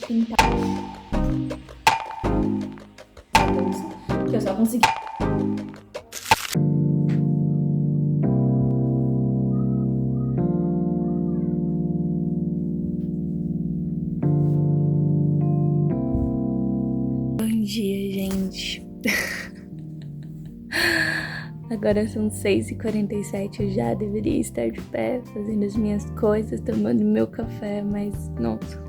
gente tentar. Que eu só consegui. Bom dia, gente. Agora são 6h47, eu já deveria estar de pé, fazendo as minhas coisas, tomando meu café, mas nossa,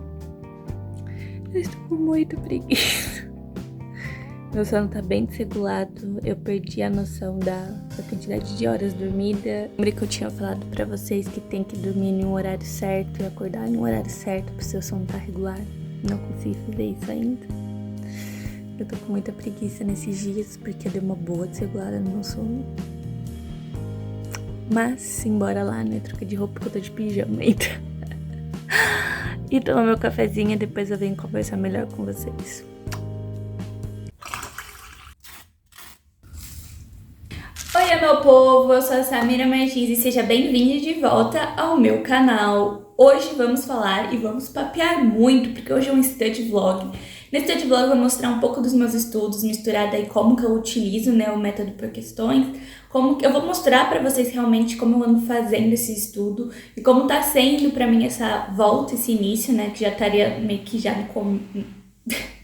eu estou com muita preguiça. Meu sono tá bem desregulado, eu perdi a noção da quantidade de horas dormida. Lembra que eu tinha falado pra vocês que tem que dormir em um horário certo e acordar em um horário certo pro seu sono estar regular? Não consigo fazer isso ainda. Eu tô com muita preguiça nesses dias, porque eu dei uma boa desregulada no meu sono. Mas, embora lá, né, troca de roupa, porque eu tô de pijama ainda. E tomar meu cafezinho e depois eu venho conversar melhor com vocês. Oi, meu povo, eu sou a Samira Martins e seja bem-vindo de volta ao meu canal. Hoje vamos falar e vamos papear muito, porque hoje é um study vlog. Nesse study vlog eu vou mostrar um pouco dos meus estudos, misturado aí como que eu utilizo, né, o método por questões, como que eu vou mostrar pra vocês realmente como eu ando fazendo esse estudo e como tá sendo pra mim essa volta, esse início, né, que já estaria meio que já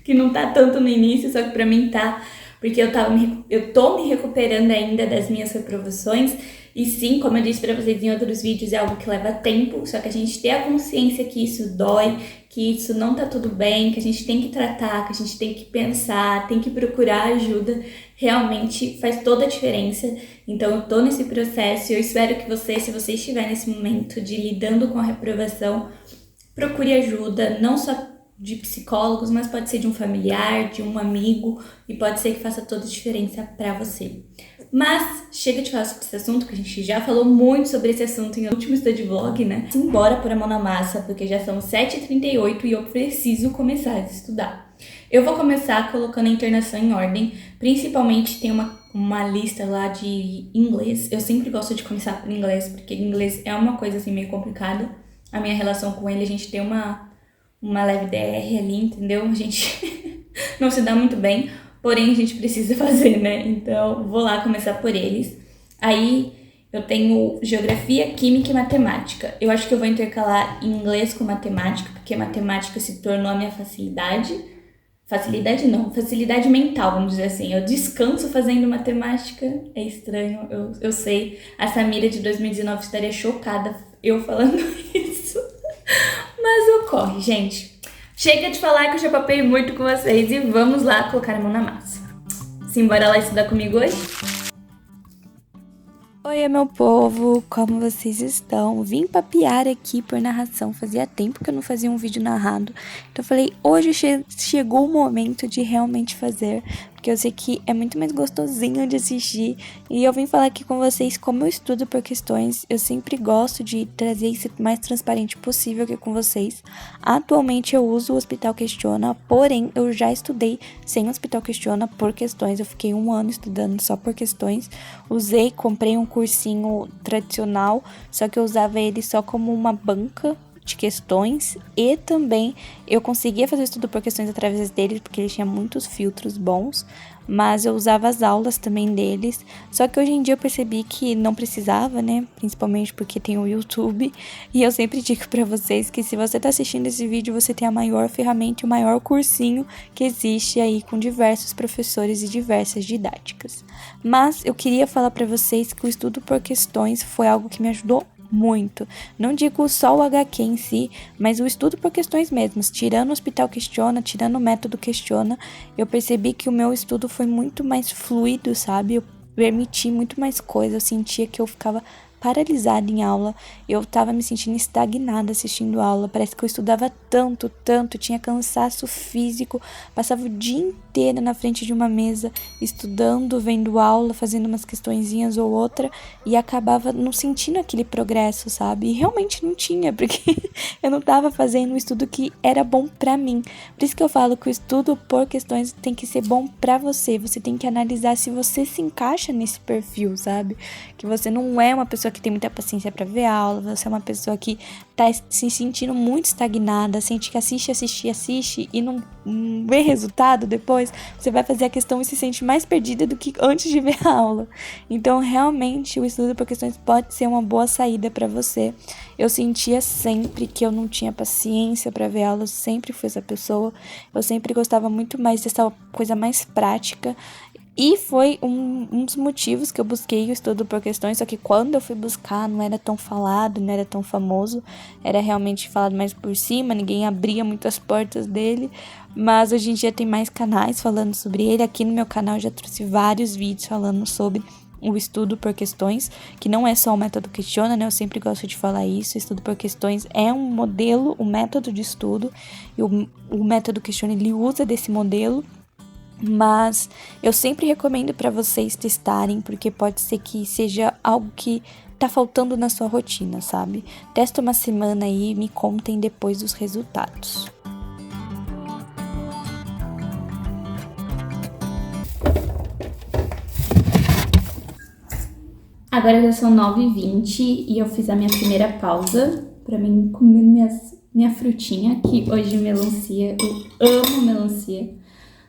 que não tá tanto no início, só que pra mim tá, porque eu tô me recuperando ainda das minhas reprovações. E sim, como eu disse pra vocês em outros vídeos, é algo que leva tempo, só que a gente tem a consciência que isso dói, que isso não tá tudo bem, que a gente tem que tratar, que a gente tem que pensar, tem que procurar ajuda, realmente faz toda a diferença. Então eu tô nesse processo e eu espero que você, se você estiver nesse momento de lidando com a reprovação, procure ajuda, não só de psicólogos, mas pode ser de um familiar, de um amigo, e pode ser que faça toda a diferença pra você. Mas chega de falar sobre esse assunto, que a gente já falou muito sobre esse assunto em último study vlog, né? Simbora pôr a mão na massa, porque já são 7h38 e eu preciso começar a estudar. Eu vou começar colocando a internação em ordem, principalmente tem uma lista lá de inglês. Eu sempre gosto de começar por inglês, porque inglês é uma coisa assim meio complicada. A minha relação com ele, a gente tem uma leve DR ali, entendeu? A gente não se dá muito bem, porém a gente precisa fazer, né? Então vou lá começar por eles. Aí eu tenho geografia, química e matemática. Eu acho que eu vou intercalar inglês com matemática, porque matemática se tornou a minha facilidade. Facilidade mental, vamos dizer assim. Eu descanso fazendo matemática, é estranho, eu sei. A Samira de 2019 estaria chocada eu falando isso. Mas ocorre, gente. Chega de falar que eu já papei muito com vocês e vamos lá colocar a mão na massa. Simbora lá estudar comigo hoje? Oi, meu povo, como vocês estão? Vim papear aqui por narração, fazia tempo que eu não fazia um vídeo narrado, então eu falei, hoje chegou o momento de realmente fazer, porque eu sei que é muito mais gostosinho de assistir, e eu vim falar aqui com vocês como eu estudo por questões. Eu sempre gosto de trazer isso o mais transparente possível aqui com vocês. Atualmente eu uso o Hospital Questiona, porém eu já estudei sem o Hospital Questiona por questões, eu fiquei 1 ano estudando só por questões, comprei um cursinho tradicional, só que eu usava ele só como uma banca de questões, e também eu conseguia fazer estudo por questões através deles, porque ele tinha muitos filtros bons, mas eu usava as aulas também deles, só que hoje em dia eu percebi que não precisava, né, principalmente porque tem o YouTube, e eu sempre digo pra vocês que se você tá assistindo esse vídeo, você tem a maior ferramenta e o maior cursinho que existe aí, com diversos professores e diversas didáticas. Mas eu queria falar pra vocês que o estudo por questões foi algo que me ajudou muito. Não digo só o HQ em si, mas o estudo por questões mesmas. Tirando o Hospital Questiona, tirando o método Questiona, eu percebi que o meu estudo foi muito mais fluido, sabe? Eu permiti muito mais coisa, eu sentia que eu ficava paralisada em aula, eu tava me sentindo estagnada assistindo aula, parece que eu estudava tanto, tinha cansaço físico, passava o dia inteiro na frente de uma mesa, estudando, vendo aula, fazendo umas questõezinhas ou outra, e acabava não sentindo aquele progresso, sabe? E realmente não tinha, porque eu não tava fazendo um estudo que era bom pra mim. Por isso que eu falo que o estudo por questões tem que ser bom pra você tem que analisar se você se encaixa nesse perfil, sabe? Que você não é uma pessoa pessoa que tem muita paciência pra ver aula, você é uma pessoa que tá se sentindo muito estagnada, sente que assiste e não vê resultado depois, você vai fazer a questão e se sente mais perdida do que antes de ver a aula. Então, realmente, o estudo por questões pode ser uma boa saída pra você. Eu sentia sempre que eu não tinha paciência pra ver aula, eu sempre fui essa pessoa, eu sempre gostava muito mais dessa coisa mais prática. E foi um dos motivos que eu busquei o estudo por questões, só que quando eu fui buscar não era tão falado, não era tão famoso, era realmente falado mais por cima, ninguém abria muitas portas dele, mas hoje em dia tem mais canais falando sobre ele. Aqui no meu canal eu já trouxe vários vídeos falando sobre o estudo por questões, que não é só o método questiona, né? Eu sempre gosto de falar isso. O estudo por questões é um modelo, um método de estudo, e o método questiona, ele usa desse modelo. Mas eu sempre recomendo para vocês testarem, porque pode ser que seja algo que tá faltando na sua rotina, sabe? Testa uma semana aí e me contem depois dos resultados. Agora já são 9h20 e eu fiz a minha primeira pausa pra mim comer minha frutinha, que hoje melancia. Eu amo melancia.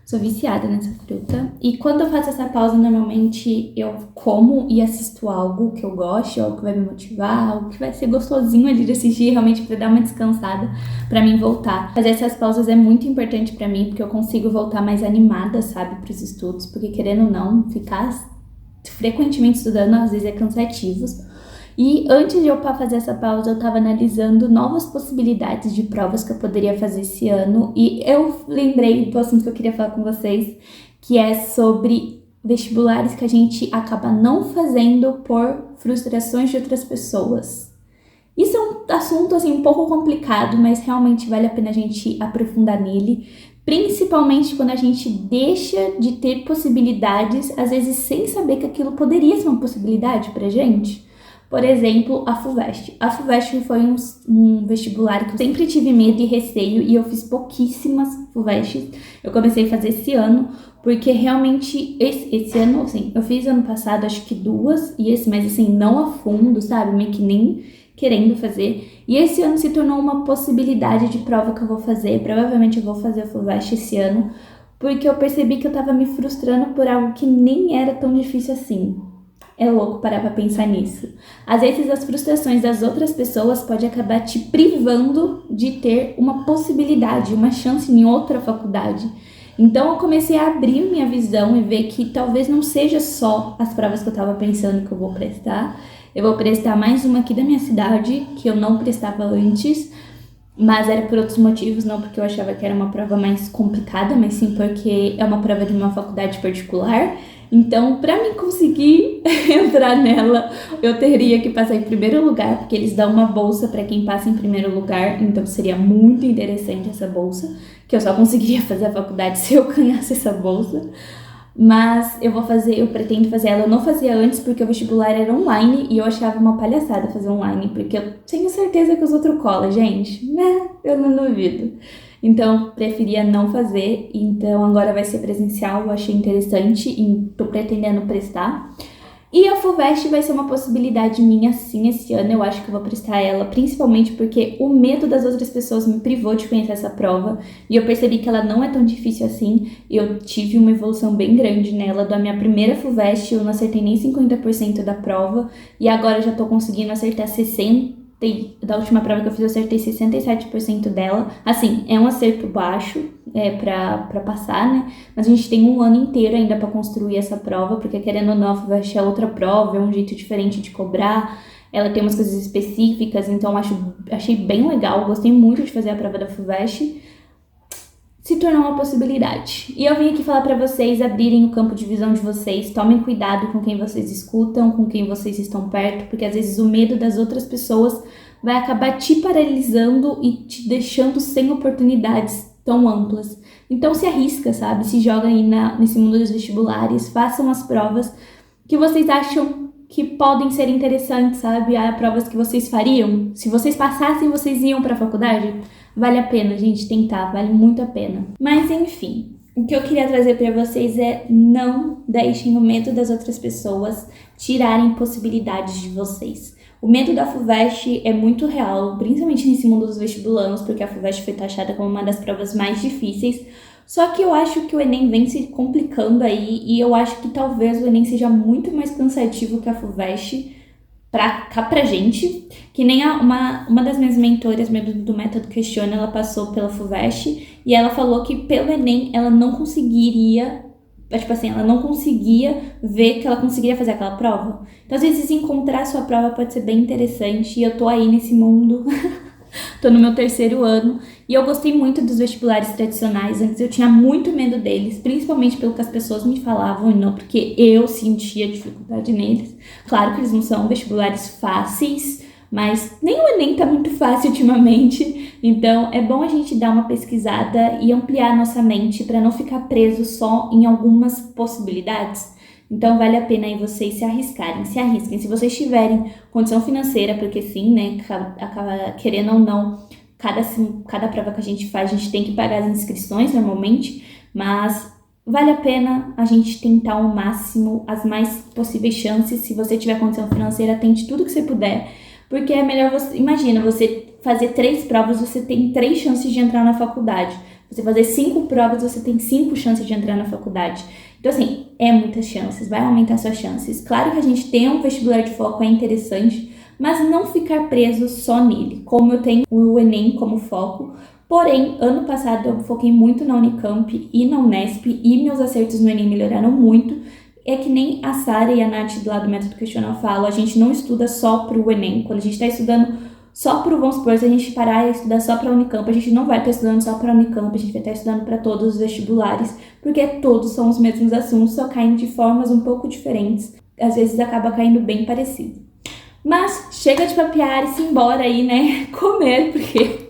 Sou viciada nessa fruta. E quando eu faço essa pausa, normalmente eu como e assisto algo que eu gosto, algo que vai me motivar, algo que vai ser gostosinho ali de assistir, realmente pra dar uma descansada, pra mim voltar. Fazer essas pausas é muito importante pra mim, porque eu consigo voltar mais animada, sabe, pros estudos. Porque querendo ou não, ficar frequentemente estudando às vezes é cansativo. E antes de eu fazer essa pausa, eu estava analisando novas possibilidades de provas que eu poderia fazer esse ano. E eu lembrei do assunto que eu queria falar com vocês, que é sobre vestibulares que a gente acaba não fazendo por frustrações de outras pessoas. Isso é um assunto assim um pouco complicado, mas realmente vale a pena a gente aprofundar nele. Principalmente quando a gente deixa de ter possibilidades, às vezes sem saber que aquilo poderia ser uma possibilidade pra gente. Por exemplo, a FUVEST. A FUVEST foi um vestibular que eu sempre tive medo e receio, e eu fiz pouquíssimas FUVESTs. Eu comecei a fazer esse ano, porque realmente esse ano, assim, eu fiz ano passado acho que 2, mas assim, não a fundo, sabe? Meio que nem querendo fazer. E esse ano se tornou uma possibilidade de prova que eu vou fazer. Provavelmente eu vou fazer a FUVEST esse ano, porque eu percebi que eu tava me frustrando por algo que nem era tão difícil assim. É louco parar pra pensar nisso. Às vezes as frustrações das outras pessoas podem acabar te privando de ter uma possibilidade, uma chance em outra faculdade. Então eu comecei a abrir minha visão e ver que talvez não seja só as provas que eu tava pensando que eu vou prestar. Eu vou prestar mais uma aqui da minha cidade, que eu não prestava antes, mas era por outros motivos, não porque eu achava que era uma prova mais complicada, mas sim porque é uma prova de uma faculdade particular. Então, para mim conseguir entrar nela, eu teria que passar em primeiro lugar, porque eles dão uma bolsa para quem passa em primeiro lugar, então seria muito interessante essa bolsa, que eu só conseguiria fazer a faculdade se eu ganhasse essa bolsa. Mas eu pretendo fazer ela. Eu não fazia antes porque o vestibular era online e eu achava uma palhaçada fazer online, porque eu tenho certeza que os outros colam, gente, né? Eu não duvido. Então, preferia não fazer. Então, agora vai ser presencial, eu achei interessante e tô pretendendo prestar. E a FUVEST vai ser uma possibilidade minha, sim, esse ano. Eu acho que eu vou prestar ela, principalmente porque o medo das outras pessoas me privou de conhecer essa prova. E eu percebi que ela não é tão difícil assim. Eu tive uma evolução bem grande nela. Da minha primeira FUVEST, eu não acertei nem 50% da prova. E agora eu já tô conseguindo acertar 60%. Da última prova que eu fiz, eu acertei 67% dela. Assim, é um acerto baixo pra passar, né? Mas a gente tem um ano inteiro ainda pra construir essa prova, porque querendo ou não, a FUVEST é outra prova, é um jeito diferente de cobrar. Ela tem umas coisas específicas, então achei bem legal. Gostei muito de fazer a prova da FUVEST. Se tornou uma possibilidade. E eu vim aqui falar pra vocês abrirem o campo de visão de vocês, tomem cuidado com quem vocês escutam, com quem vocês estão perto, porque às vezes o medo das outras pessoas vai acabar te paralisando e te deixando sem oportunidades tão amplas. Então se arrisca, sabe? Se joga aí nesse mundo dos vestibulares, façam as provas que vocês acham que podem ser interessantes, sabe? Há provas que vocês fariam. Se vocês passassem, vocês iam pra faculdade. Vale a pena, gente, tentar, vale muito a pena. Mas enfim, O que eu queria trazer para vocês é: não deixem o medo das outras pessoas tirarem possibilidades de vocês. O medo da FUVEST é muito real, principalmente nesse mundo dos vestibulandos, porque a FUVEST foi taxada como uma das provas mais difíceis. Só que eu acho que o Enem vem se complicando aí, e eu acho que talvez o Enem seja muito mais cansativo que a FUVEST pra gente. Que nem uma das minhas mentoras do Método Questiona, ela passou pela FUVEST, e ela falou que pelo Enem ela não conseguiria, tipo assim, ela não conseguia ver que ela conseguiria fazer aquela prova. Então, às vezes, encontrar a sua prova pode ser bem interessante, e eu tô aí nesse mundo. Tô no meu 3º ano e eu gostei muito dos vestibulares tradicionais. Antes eu tinha muito medo deles, principalmente pelo que as pessoas me falavam e não porque eu sentia dificuldade neles. Claro que eles não são vestibulares fáceis, mas nem o Enem tá muito fácil ultimamente. Então é bom a gente dar uma pesquisada e ampliar a nossa mente para não ficar preso só em algumas possibilidades. Então vale a pena aí vocês se arriscarem, se arrisquem. Se vocês tiverem condição financeira, porque sim, né, acaba querendo ou não, cada prova que a gente faz, a gente tem que pagar as inscrições normalmente, mas vale a pena a gente tentar ao máximo, as mais possíveis chances. Se você tiver condição financeira, tente tudo que você puder, porque é melhor você, imagina, você fazer 3 provas, você tem 3 chances de entrar na faculdade. Você fazer 5 provas, você tem 5 chances de entrar na faculdade. Então, assim, é muitas chances, vai aumentar suas chances. Claro que a gente ter um vestibular de foco é interessante, mas não ficar preso só nele. Como eu tenho o Enem como foco, porém, ano passado eu foquei muito na Unicamp e na Unesp, e meus acertos no Enem melhoraram muito. É que nem a Sara e a Nath do lado do Método Questiona falam, a gente não estuda só pro Enem. Quando a gente está estudando só pro, vamos supor, se a gente parar e estudar só para a Unicamp, a gente não vai estar estudando só para a Unicamp, a gente vai estar estudando para todos os vestibulares, porque todos são os mesmos assuntos, só caem de formas um pouco diferentes. Às vezes acaba caindo bem parecido. Mas chega de papear e se embora aí, né, comer, porque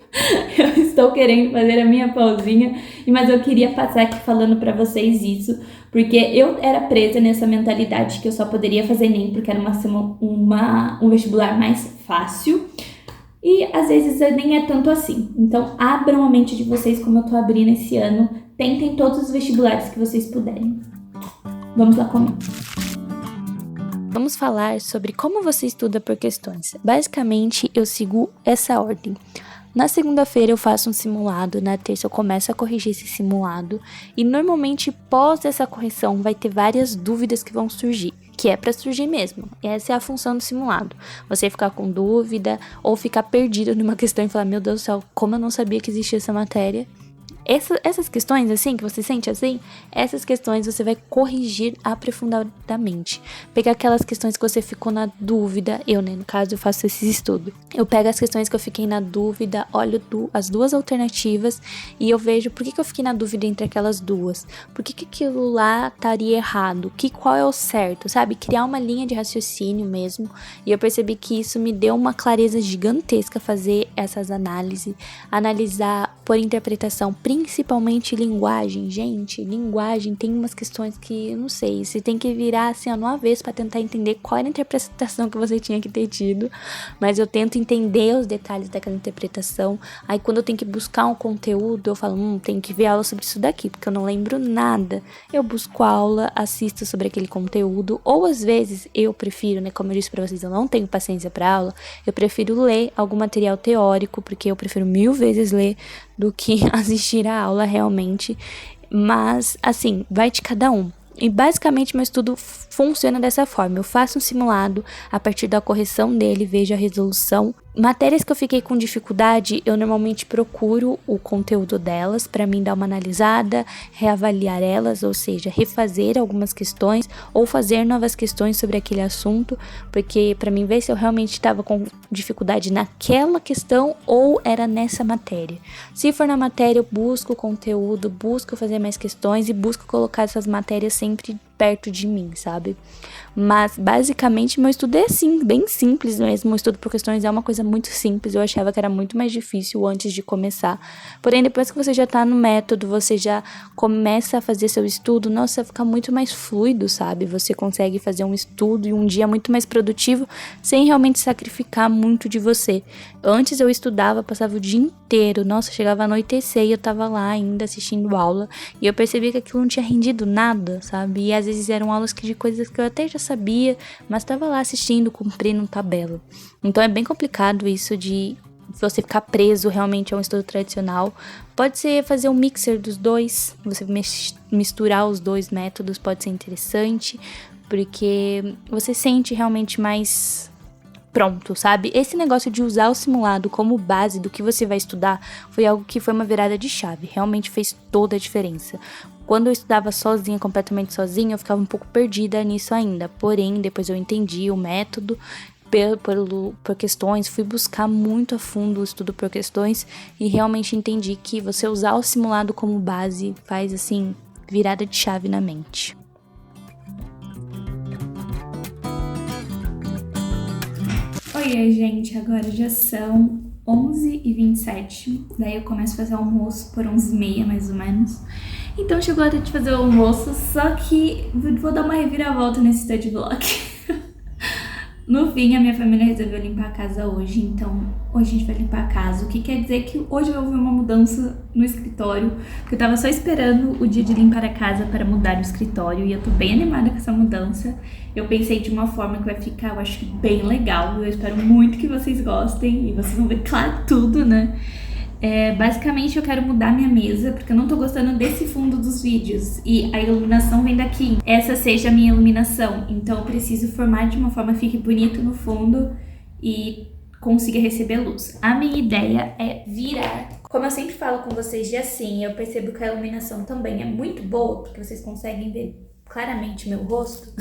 eu estou querendo fazer a minha pausinha, mas eu queria passar aqui falando para vocês isso, porque eu era presa nessa mentalidade que eu só poderia fazer Enem porque era um vestibular mais fácil. E às vezes nem é tanto assim. Então abram a mente de vocês como eu tô abrindo esse ano. Tentem todos os vestibulares que vocês puderem. Vamos lá comer. Vamos falar sobre como você estuda por questões. Basicamente, eu sigo essa ordem. Na segunda-feira eu faço um simulado, na terça eu começo a corrigir esse simulado e normalmente pós essa correção vai ter várias dúvidas que vão surgir, que é para surgir mesmo. Essa é a função do simulado. Você ficar com dúvida ou ficar perdido numa questão e falar, meu Deus do céu, como eu não sabia que existia essa matéria. Essas questões, assim, que você sente assim, essas questões você vai corrigir aprofundadamente. Pegar aquelas questões que você ficou na dúvida, eu, né, no caso, eu faço esse estudo. Eu pego as questões que eu fiquei na dúvida, olho as 2 alternativas e eu vejo por que eu fiquei na dúvida entre aquelas 2. Por que aquilo lá estaria errado? Qual é o certo, sabe? Criar uma linha de raciocínio mesmo. E eu percebi que isso me deu uma clareza gigantesca fazer essas análises, analisar por interpretação, principalmente linguagem. Gente, linguagem tem umas questões que, eu não sei, você tem que virar assim, uma vez para tentar entender qual era a interpretação que você tinha que ter tido, mas eu tento entender os detalhes daquela interpretação. Aí quando eu tenho que buscar um conteúdo, eu falo, tenho que ver aula sobre isso daqui, porque eu não lembro nada. Eu busco aula, assisto sobre aquele conteúdo, ou às vezes eu prefiro, né, como eu disse para vocês, eu não tenho paciência para aula, eu prefiro ler algum material teórico, porque eu prefiro 1000 vezes ler do que assistir a aula realmente, mas assim, vai de cada um. E basicamente meu estudo funciona dessa forma, eu faço um simulado, a partir da correção dele vejo a resolução. Matérias que eu fiquei com dificuldade, eu normalmente procuro o conteúdo delas para mim dar uma analisada, reavaliar elas, ou seja, refazer algumas questões ou fazer novas questões sobre aquele assunto, porque para mim ver se eu realmente estava com dificuldade naquela questão ou era nessa matéria. Se for na matéria, eu busco o conteúdo, busco fazer mais questões e busco colocar essas matérias sempre perto de mim, sabe? Mas, basicamente, meu estudo é assim, bem simples mesmo. O estudo por questões é uma coisa muito simples. Eu achava que era muito mais difícil antes de começar. Porém, depois que você já tá no método, você já começa a fazer seu estudo, nossa, fica muito mais fluido, sabe? Você consegue fazer um estudo e um dia muito mais produtivo, sem realmente sacrificar muito de você. Antes eu estudava, passava o dia inteiro. Nossa, chegava a anoitecer e eu tava lá ainda assistindo aula. E eu percebi que aquilo não tinha rendido nada, sabe? E às vezes eram aulas de coisas que eu até já sabia, mas tava lá assistindo, cumprindo tabela. Então é bem complicado isso de você ficar preso realmente a um estudo tradicional. Pode ser fazer um mixer dos dois, você misturar os dois métodos pode ser interessante, porque você sente realmente mais pronto, sabe? Esse negócio de usar o simulado como base do que você vai estudar foi algo que foi uma virada de chave, realmente fez toda a diferença. Quando eu estudava sozinha, completamente sozinha, eu ficava um pouco perdida nisso ainda, porém, depois eu entendi o método por questões, fui buscar muito a fundo o estudo por questões e realmente entendi que você usar o simulado como base faz, assim, virada de chave na mente. Oi, gente, agora já são 11h27, daí eu começo a fazer almoço por 11h30, mais ou menos. Então chegou a hora de fazer o almoço, só que vou dar uma reviravolta nesse study vlog. No fim, a minha família resolveu limpar a casa hoje, então hoje a gente vai limpar a casa, o que quer dizer que hoje eu vou ver uma mudança no escritório, porque eu tava só esperando o dia de limpar a casa para mudar o escritório e eu tô bem animada com essa mudança. Eu pensei de uma forma que vai ficar, eu acho que bem legal, eu espero muito que vocês gostem e vocês vão ver, claro, tudo, né? Basicamente eu quero mudar minha mesa, porque eu não tô gostando desse fundo dos vídeos e a iluminação vem daqui. Essa seja a minha iluminação, então eu preciso formar de uma forma que fique bonito no fundo e consiga receber luz. A minha ideia é virar. Como eu sempre falo com vocês de assim, eu percebo que a iluminação também é muito boa, porque vocês conseguem ver claramente meu rosto.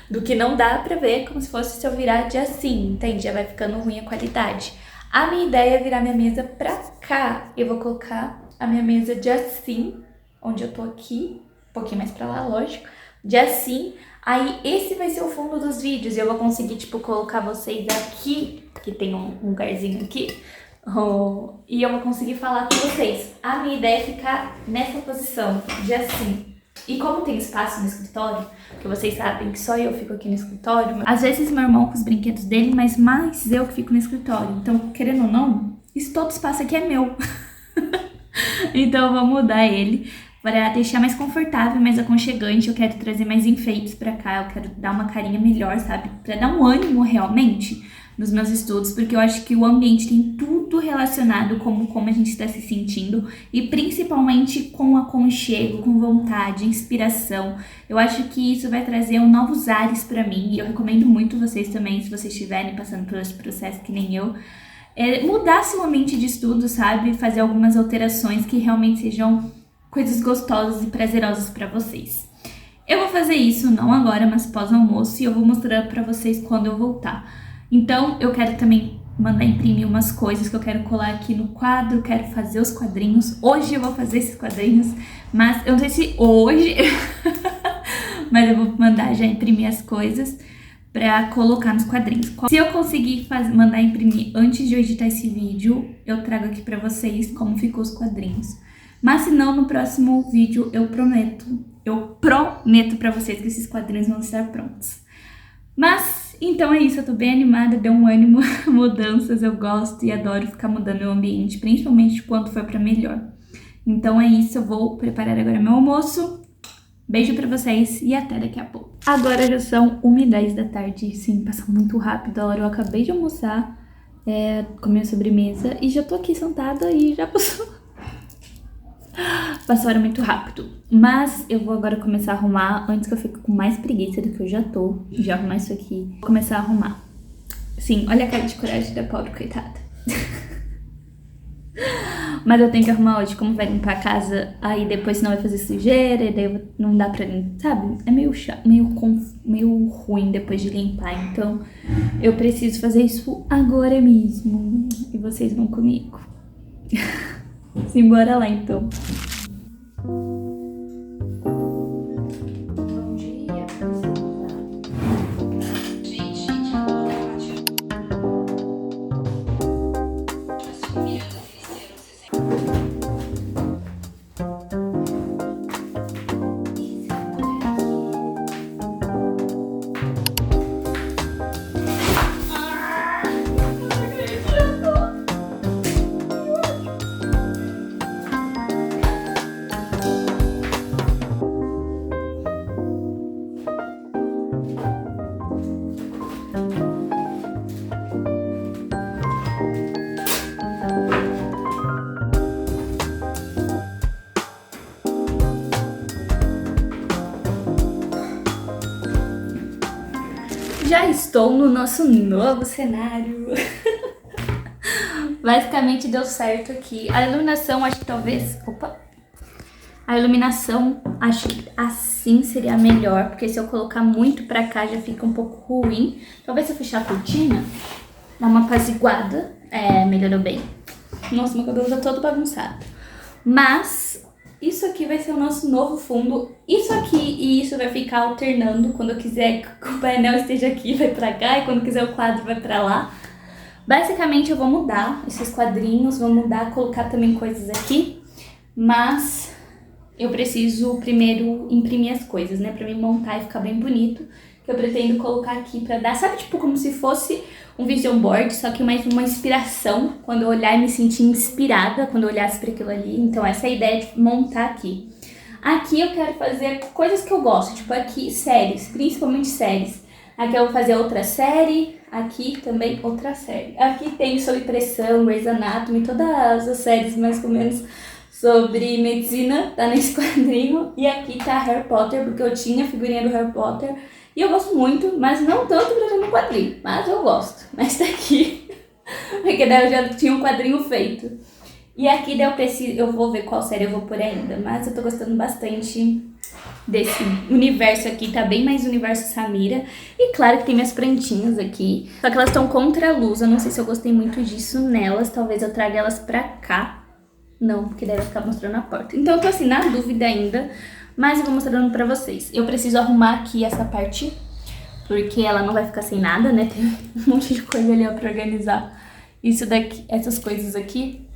Do que não dá pra ver, como se fosse se eu virar de assim, entende? Já vai ficando ruim a qualidade. A minha ideia é virar minha mesa pra cá. Eu vou colocar a minha mesa de assim, onde eu tô aqui, um pouquinho mais pra lá, lógico, de assim. Aí esse vai ser o fundo dos vídeos e eu vou conseguir, tipo, colocar vocês aqui, que tem um lugarzinho aqui, e eu vou conseguir falar com vocês. A minha ideia é ficar nessa posição, de assim. E como tem espaço no escritório, que vocês sabem que só eu fico aqui no escritório, às vezes meu irmão com os brinquedos dele, mas mais eu que fico no escritório. Então, querendo ou não, todo espaço aqui é meu. Então eu vou mudar ele para deixar mais confortável, mais aconchegante. Eu quero trazer mais enfeites pra cá, eu quero dar uma carinha melhor, sabe? Pra dar um ânimo realmente nos meus estudos, porque eu acho que o ambiente tem tudo relacionado com como a gente está se sentindo e principalmente com aconchego, com vontade, inspiração. Eu acho que isso vai trazer novos ares pra mim e eu recomendo muito vocês também, se vocês estiverem passando por esse processo que nem eu, mudar seu ambiente de estudo, sabe? Fazer algumas alterações que realmente sejam coisas gostosas e prazerosas pra vocês. Eu vou fazer isso, não agora, mas pós-almoço, e eu vou mostrar pra vocês quando eu voltar. Então, eu quero também mandar imprimir umas coisas que eu quero colar aqui no quadro, quero fazer os quadrinhos. Hoje eu vou fazer esses quadrinhos, mas eu não sei se hoje, mas eu vou mandar já imprimir as coisas pra colocar nos quadrinhos. Se eu conseguir mandar imprimir antes de eu editar esse vídeo, eu trago aqui pra vocês como ficou os quadrinhos. Mas se não, no próximo vídeo eu prometo pra vocês que esses quadrinhos vão estar prontos. Mas, então é isso, eu tô bem animada, deu um ânimo, mudanças, eu gosto e adoro ficar mudando meu ambiente, principalmente quando for pra melhor. Então é isso, eu vou preparar agora meu almoço. Beijo pra vocês e até daqui a pouco. Agora já são 1h10 da tarde, sim, passa muito rápido a hora. Eu acabei de almoçar, comer a sobremesa e já tô aqui sentada e já passou a hora muito rápido. Mas eu vou agora começar a arrumar, antes que eu fique com mais preguiça do que eu já tô, de arrumar isso aqui. Vou começar a arrumar. Sim, olha a cara de coragem da pobre coitada. Mas eu tenho que arrumar hoje, como vai limpar a casa, aí depois senão vai fazer sujeira, e daí não dá pra limpar, sabe? É meio chato, meio ruim depois de limpar, então eu preciso fazer isso agora mesmo. E vocês vão comigo. Simbora lá então. Já estou no nosso novo cenário. Basicamente deu certo aqui. A iluminação, acho que talvez... Opa! A iluminação, acho que assim seria melhor, porque se eu colocar muito pra cá já fica um pouco ruim. Talvez se eu fechar a cortina, dá uma apaziguada. Melhorou bem. Nossa, meu cabelo tá todo bagunçado. Mas isso aqui vai ser o nosso novo fundo. Isso aqui e isso vai ficar alternando. Quando eu quiser que o painel esteja aqui, vai pra cá. E quando quiser o quadro, vai pra lá. Basicamente eu vou mudar esses quadrinhos, vou mudar, colocar também coisas aqui. Mas eu preciso primeiro imprimir as coisas, né? Pra me montar e ficar bem bonito. Que eu pretendo colocar aqui pra dar, sabe, tipo como se fosse um vision board, só que mais uma inspiração. Quando eu olhar e me sentir inspirada, quando eu olhasse pra aquilo ali. Então essa é a ideia de montar aqui. Aqui eu quero fazer coisas que eu gosto, tipo aqui séries, principalmente séries. Aqui eu vou fazer outra série, aqui também outra série. Aqui tem Sob Pressão, Grey's Anatomy, todas as séries mais ou menos sobre medicina, tá nesse quadrinho. E aqui tá Harry Potter, porque eu tinha a figurinha do Harry Potter. E eu gosto muito, mas não tanto pra ter no quadrinho. Mas eu gosto. Mas tá aqui. Porque daí eu já tinha um quadrinho feito. E aqui daí eu vou ver qual série eu vou pôr ainda. Mas eu tô gostando bastante desse universo aqui. Tá bem mais universo Samira. E claro que tem minhas plantinhas aqui. Só que elas estão contra a luz. Eu não sei se eu gostei muito disso nelas. Talvez eu traga elas pra cá. Não, porque daí vai ficar mostrando a porta. Então eu tô assim na dúvida ainda. Mas eu vou mostrando pra vocês. Eu preciso arrumar aqui essa parte, porque ela não vai ficar sem nada, né? Tem um monte de coisa ali ó, pra organizar. Isso daqui, essas coisas aqui,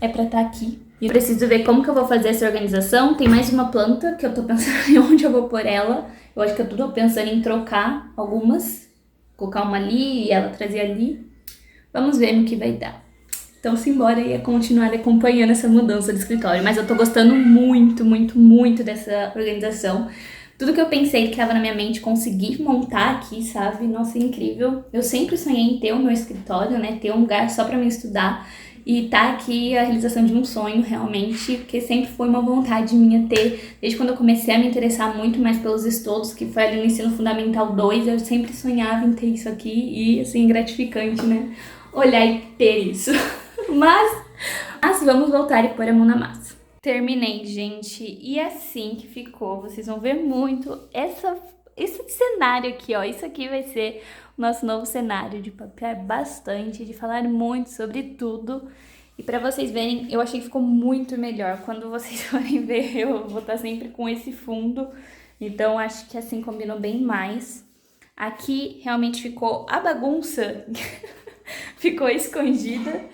é pra estar aqui. E eu preciso ver como que eu vou fazer essa organização. Tem mais uma planta que eu tô pensando em onde eu vou pôr ela. Eu acho que eu tô pensando em trocar algumas. Colocar uma ali e ela trazer ali. Vamos ver no que vai dar. Então, simbora aí continuar acompanhando essa mudança do escritório. Mas eu tô gostando muito, muito, muito dessa organização. Tudo que eu pensei que tava na minha mente, consegui montar aqui, sabe? Nossa, é incrível. Eu sempre sonhei em ter o meu escritório, né? Ter um lugar só pra mim estudar. E tá aqui a realização de um sonho, realmente. Porque sempre foi uma vontade minha ter. Desde quando eu comecei a me interessar muito mais pelos estudos, que foi ali no Ensino Fundamental 2, eu sempre sonhava em ter isso aqui. E, assim, gratificante, né? Olhar e ter isso. Mas vamos voltar e pôr a mão na massa. Terminei, gente. E assim que ficou. Vocês vão ver muito esse cenário aqui, ó. Isso aqui vai ser o nosso novo cenário, de papear bastante, de falar muito sobre tudo. E pra vocês verem, eu achei que ficou muito melhor. Quando vocês forem ver, eu vou estar sempre com esse fundo. Então, acho que assim combinou bem mais. Aqui, realmente ficou a bagunça. Ficou escondida.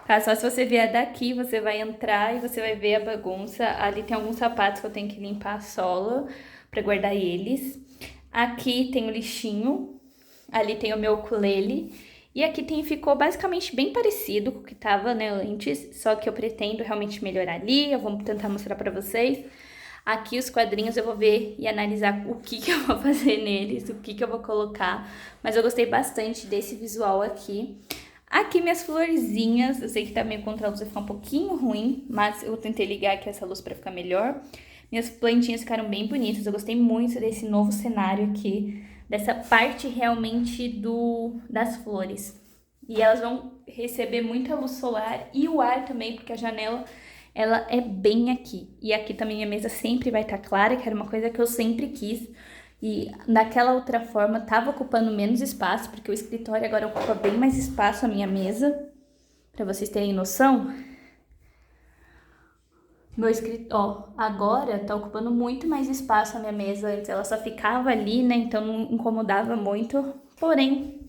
Tá, só se você vier daqui, você vai entrar e você vai ver a bagunça. Ali tem alguns sapatos que eu tenho que limpar a sola pra guardar eles. Aqui tem o lixinho. Ali tem o meu ukulele. E aqui ficou basicamente bem parecido com o que tava, né, antes. Só que eu pretendo realmente melhorar ali. Eu vou tentar mostrar pra vocês. Aqui os quadrinhos eu vou ver e analisar o que eu vou fazer neles, o que eu vou colocar. Mas eu gostei bastante desse visual aqui. Aqui minhas florzinhas, eu sei que tá meio contra a luz, vai ficar um pouquinho ruim, mas eu tentei ligar aqui essa luz pra ficar melhor. Minhas plantinhas ficaram bem bonitas, eu gostei muito desse novo cenário aqui, dessa parte realmente das flores. E elas vão receber muita luz solar e o ar também, porque a janela, ela é bem aqui. E aqui também a mesa sempre vai estar clara, que era uma coisa que eu sempre quis. E daquela outra forma tava ocupando menos espaço, porque o escritório agora ocupa bem mais espaço a minha mesa. Pra vocês terem noção, meu escritório agora tá ocupando muito mais espaço a minha mesa. Antes ela só ficava ali, né? Então não incomodava muito. Porém,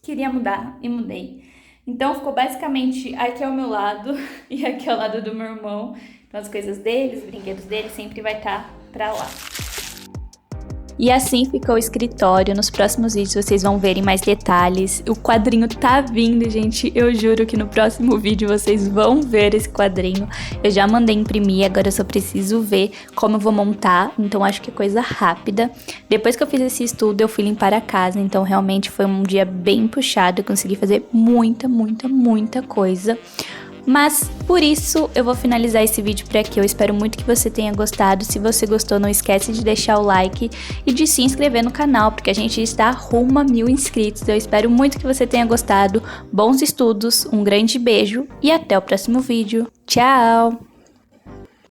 queria mudar e mudei. Então ficou basicamente aqui ao meu lado e aqui ao lado do meu irmão. Então as coisas deles, os brinquedos deles sempre vai estar pra lá. E assim ficou o escritório. Nos próximos vídeos vocês vão verem mais detalhes. O quadrinho tá vindo, gente. Eu juro que no próximo vídeo vocês vão ver esse quadrinho. Eu já mandei imprimir, agora eu só preciso ver como eu vou montar. Então acho que é coisa rápida. Depois que eu fiz esse estudo, eu fui limpar a casa. Então realmente foi um dia bem puxado. Eu consegui fazer muita coisa. Mas, por isso, eu vou finalizar esse vídeo por aqui. Eu espero muito que você tenha gostado. Se você gostou, não esquece de deixar o like e de se inscrever no canal, porque a gente está rumo a 1000 inscritos. Eu espero muito que você tenha gostado. Bons estudos, um grande beijo e até o próximo vídeo. Tchau!